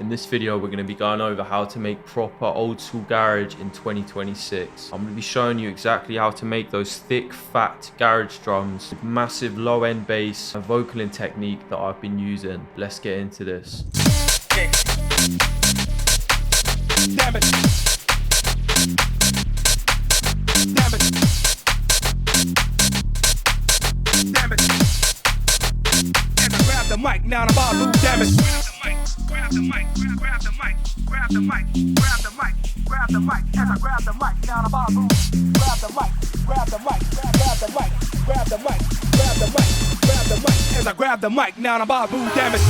In this video, we're going to be going over how to make proper old school garage in 2026. I'm going to be showing you exactly how to make those thick, fat garage drums with massive low end bass and vocaling technique that I've been using. Let's get into this. Damn it. Damn it. Damn it. As I grab the mic, now I'm about to damn it. Grab the mic, grab the mic, grab the mic, grab the mic, grab the mic. As I grab the mic, now I'm about to grab the mic, grab the mic, grab the mic, grab the mic, grab the mic, grab the mic. As I grab the mic, now I'm about to damn it.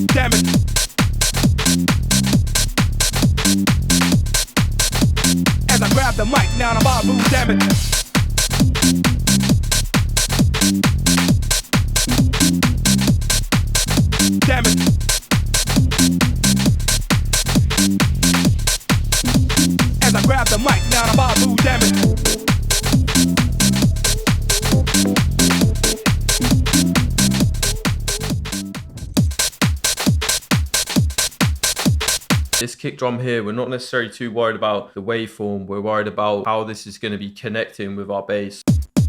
Damn it. As I grab the mic, now I'm about to damn it. Damn it. As I grab the mic, now I'm about to damn it. This kick drum here, we're not necessarily too worried about the waveform. We're worried about how this is going to be connecting with our bass.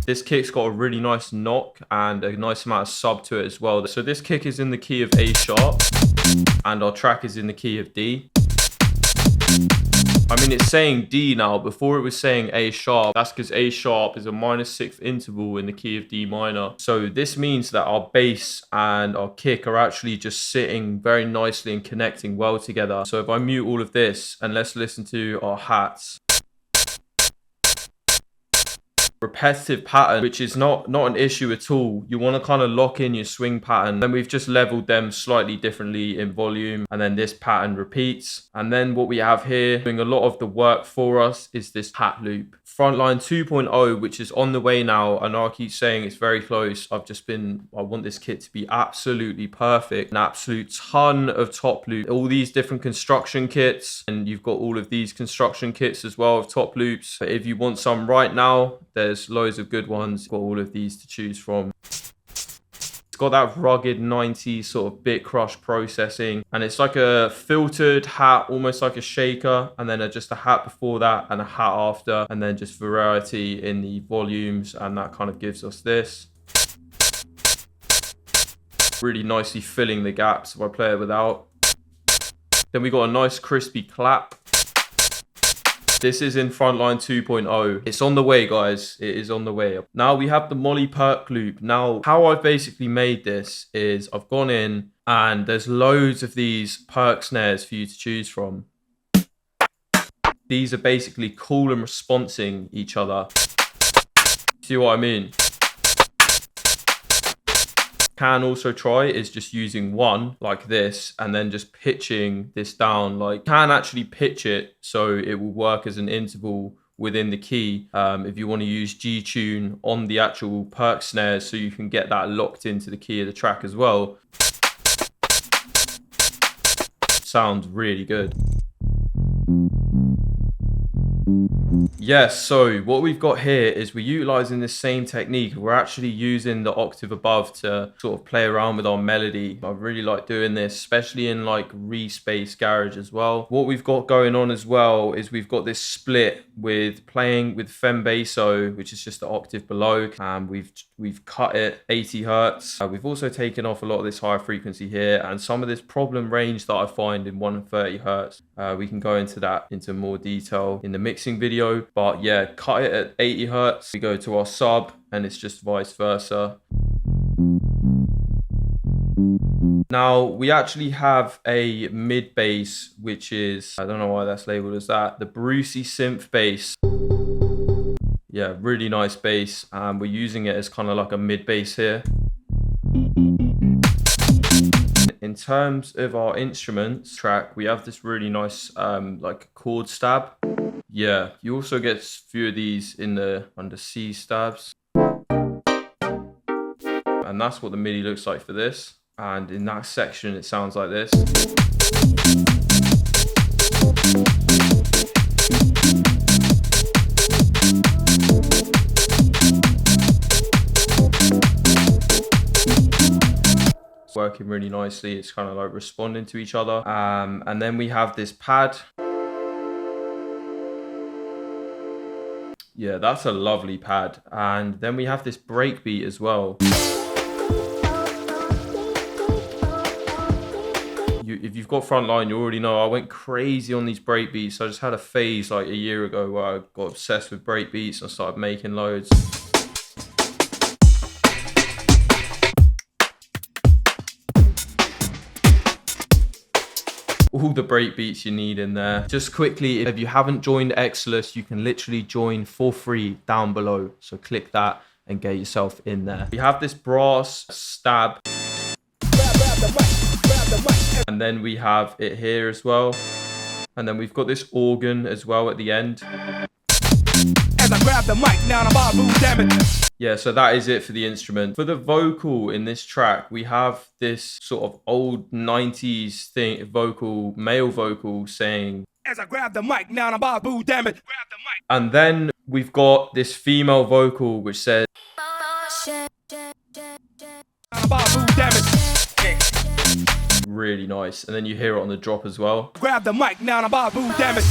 This kick's got a really nice knock and a nice amount of sub to it as well. So this kick is in the key of A sharp and our track is in the key of D. I mean, it's saying D now. Before it was saying A sharp. That's because A sharp is a -6th interval in the key of D minor. So this means that our bass and our kick are actually just sitting very nicely and connecting well together. So if I mute all of this and let's listen to our hats. Repetitive pattern, which is not an issue at all. You want to kind of lock in your swing pattern. Then we've just leveled them slightly differently in volume, and then this pattern repeats. And then what we have here doing a lot of the work for us is this hat loop. Frontline 2.0, which is on the way now. I know I keep saying it's very close. I want this kit to be absolutely perfect. An absolute ton of top loop. All these different construction kits, and you've got all of these construction kits as well of top loops. But if you want some right now, there's loads of good ones. Got all of these to choose from. It's got that rugged 90s sort of bit crush processing, and it's like a filtered hat, almost like a shaker, and then just a hat before that and a hat after, and then just variety in the volumes, and that kind of gives us this. Really nicely filling the gaps if I play it without. Then we got a nice crispy clap. This is in Frontline 2.0. It's on the way, guys. It is on the way. Now we have the Molly perk loop. Now, how I've basically made this is I've gone in and there's loads of these perk snares for you to choose from. These are basically cool and responsing each other. See what I mean? Can also try is just using one like this and then just pitching this down. Like, can actually pitch it so it will work as an interval within the key if you want to use G tune on the actual perk snares, so you can get that locked into the key of the track as well. Sounds really good. Yes, so what we've got here is we're utilizing the same technique. We're actually using the octave above to sort of play around with our melody. I really like doing this, especially in like re-space garage as well. What we've got going on as well is we've got this split with playing with fem basso, which is just the octave below, and we've cut it 80 hertz. We've also taken off a lot of this high frequency here and some of this problem range that I find in 130 hertz. We can go into that into more detail in the mixing video, but yeah, cut it at 80 hertz. We go to our sub and it's just vice versa. Now we actually have a mid bass, which is, I don't know why that's labeled as that, the Brucey synth bass. Yeah, really nice bass, and we're using it as kind of like a mid bass here. In terms of our instruments track, we have this really nice like chord stab. Yeah, you also get a few of these under C stabs. And that's what the MIDI looks like for this. And in that section, it sounds like this. working really nicely. It's kind of like responding to each other. And then we have this pad. Yeah, that's a lovely pad. And then we have this breakbeat as well. If you've got Frontline, you already know I went crazy on these breakbeats. I just had a phase like a year ago where I got obsessed with breakbeats and started making loads. All the breakbeats you need in there. Just quickly, if you haven't joined Exodus, you can literally join for free down below. So click that and get yourself in there. We have this brass stab. And then we have it here as well. And then we've got this organ as well at the end. As I grab the mic, now I'm about to damn it. Yeah, so that is it for the instrument. For the vocal in this track, we have this sort of old 90s thing, vocal, male vocal saying, as I grab the mic, now I'm about to damn it. Grab the mic. And then we've got this female vocal which says, I'm about to damn it. really nice. And then you hear it on the drop as well. Grab the mic, now I'm about to damn it.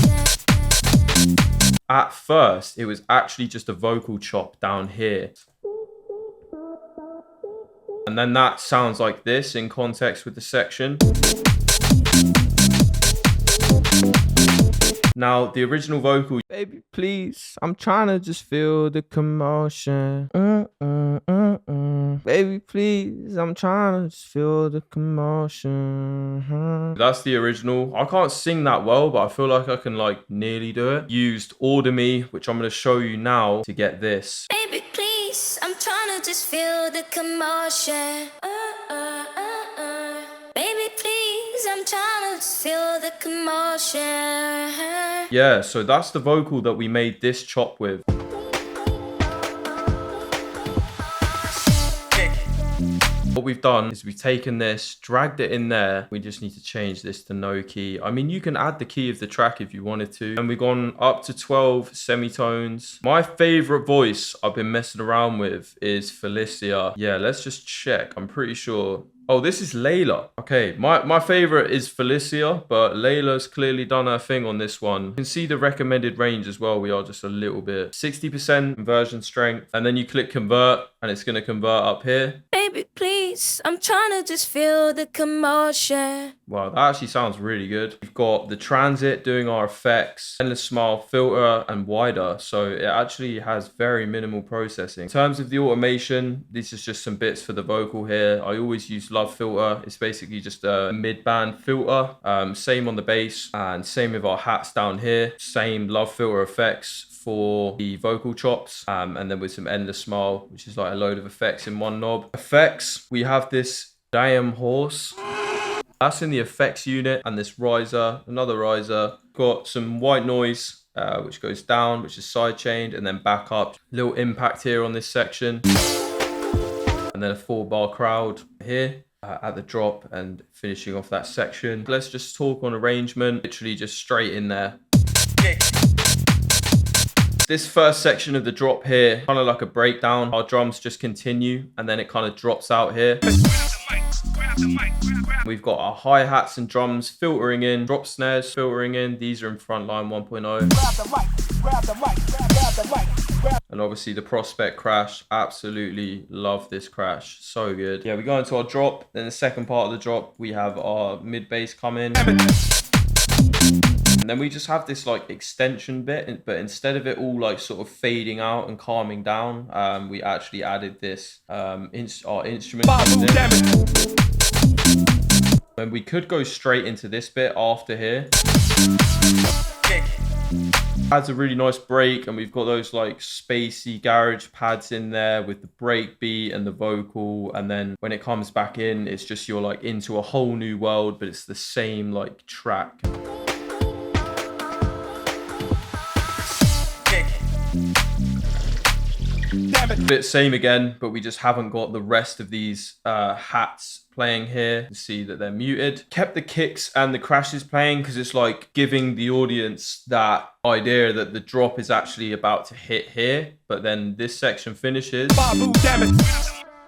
At first, it was actually just a vocal chop down here. And then that sounds like this in context with the section. Now, the original vocal, baby, please, I'm trying to just feel the commotion. Baby, please, I'm trying to just feel the commotion. That's the original. I can't sing that well, but I feel like I can like nearly do it. Used Audimee, which I'm going to show you now to get this. Baby, please, I'm trying to just feel the commotion. Baby, please, I'm trying to just feel the commotion. Yeah, so that's the vocal that we made this chop with. What we've done is we've taken this, dragged it in there. We just need to change this to no key. I mean, you can add the key of the track if you wanted to. And we've gone up to 12 semitones. My favorite voice I've been messing around with is Felicia. Yeah, let's just check. I'm pretty sure. Oh, this is Layla. Okay, my favorite is Felicia, but Layla's clearly done her thing on this one. You can see the recommended range as well. We are just a little bit. 60% conversion strength. And then you click convert and it's going to convert up here. Baby, please, I'm trying to just feel the commotion. Wow, that actually sounds really good. We've got the transit doing our effects, endless smile, filter, and wider. So it actually has very minimal processing. In terms of the automation, this is just some bits for the vocal here. I always use Love Filter. It's basically just a mid-band filter. Same on the bass and same with our hats down here. Same Love Filter effects for the vocal chops, and then with some endless smile, which is like a load of effects in one knob. Effects, we have this damn horse. That's in the effects unit, and this riser, another riser. Got some white noise, which goes down, which is side chained, and then back up. Little impact here on this section. And then a 4-bar crowd here at the drop and finishing off that section. Let's just talk on arrangement, literally just straight in there. This first section of the drop here, kind of like a breakdown. Our drums just continue and then it kind of drops out here. We've got our hi-hats and drums filtering in, drop snares filtering in. These are in Frontline 1.0. And obviously the Prospect crash. Absolutely love this crash. So good. Yeah, we go into our drop. Then the second part of the drop, we have our mid bass come in. And then we just have this like extension bit, but instead of it all like sort of fading out and calming down, we actually added this our instrument. And we could go straight into this bit after here. Adds a really nice break, and we've got those like spacey garage pads in there with the break beat and the vocal, and then when it comes back in, it's just you're like into a whole new world, but it's the same like track. Bit same again, but we just haven't got the rest of these hats playing here. You see that they're muted. Kept the kicks and the crashes playing because it's like giving the audience that idea that the drop is actually about to hit here, but then this section finishes.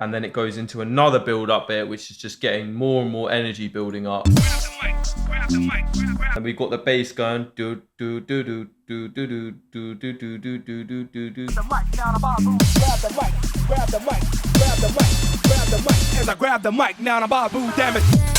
and then it goes into another build up bit, which is just getting more and more energy building up. And we've got the bass going do do do do do do do do do do do do do do do. The mic now, I'm about to grab the mic, grab the mic, grab the mic, grab the mic. As I grab the mic now, I'm about to damn it.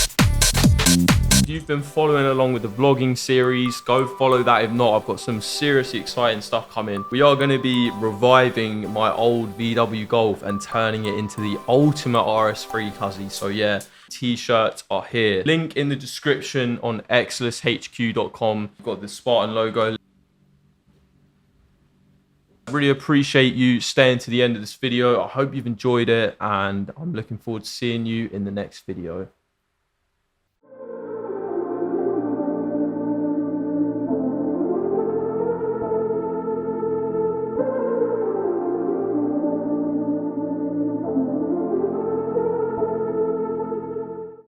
If you've been following along with the vlogging series, go follow that. If not, I've got some seriously exciting stuff coming. We are going to be reviving my old VW Golf and turning it into the ultimate RS3 cuzzy. So yeah, t-shirts are here. Link in the description on exlishq.com. We've got the Spartan logo. I really appreciate you staying to the end of this video. I hope you've enjoyed it, and I'm looking forward to seeing you in the next video.